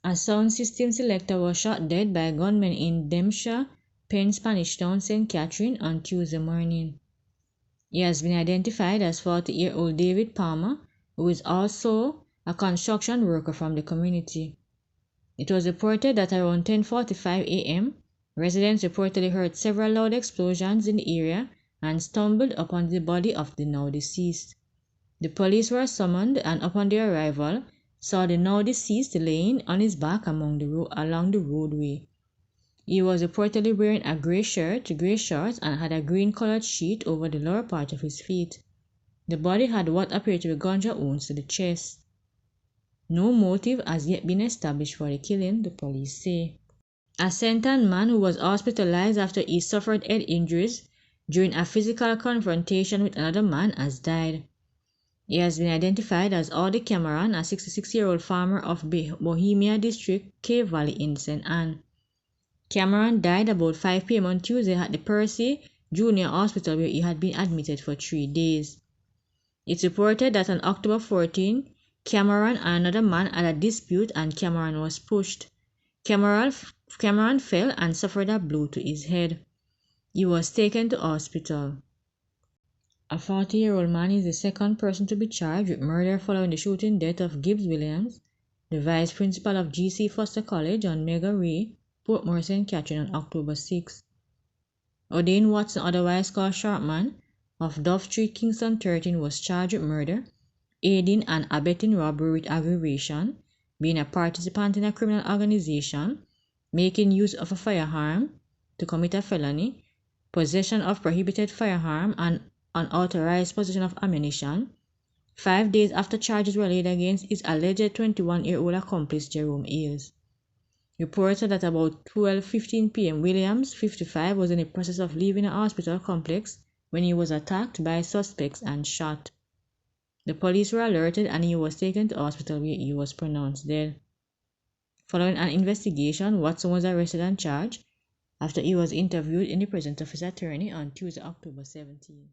A sound system selector was shot dead by gunmen in Dempsey, Penn Spanish Town, St. Catherine on Tuesday morning. He has been identified as 40-year-old David Palmer, who is also a construction worker from the community. It was reported that around 10:45 a.m., residents reportedly heard several loud explosions in the area and stumbled upon the body of the now deceased. The police were summoned and upon their arrival, saw the now deceased laying on his back along the roadway. He was reportedly wearing a gray shirt, gray shorts, and had a green-colored sheet over the lower part of his feet. The body had what appeared to be gunshot wounds to the chest. No motive has yet been established for the killing, the police say. A Senton man who was hospitalized after he suffered head injuries during a physical confrontation with another man has died. He has been identified as Audie Cameron, a 66-year-old farmer of Bohemia District, Cave Valley in St. Ann. Cameron died about 5 p.m. on Tuesday at the Percy Junior Hospital where he had been admitted for 3 days. It's reported that on October 14, Cameron and another man had a dispute and Cameron was pushed. Cameron fell and suffered a blow to his head. He was taken to hospital. A 40-year-old man is the second person to be charged with murder following the shooting death of Gibbs Williams, the vice principal of G.C. Foster College on Mega Ray, Portmore, St. Catherine on October 6. Odane Watson, otherwise called Sharpman, of Dove Street, Kingston 13, was charged with murder, aiding and abetting robbery with aggravation, being a participant in a criminal organization, making use of a firearm to commit a felony, possession of prohibited firearm, and unauthorized possession of ammunition, 5 days after charges were laid against his alleged 21-year-old accomplice Jerome Ailes. Reports said that about 12:15 p.m. Williams, 55, was in the process of leaving a hospital complex when he was attacked by suspects and shot. The police were alerted and he was taken to hospital where he was pronounced dead. Following an investigation, Watson was arrested and charged after he was interviewed in the presence of his attorney on Tuesday, October 17.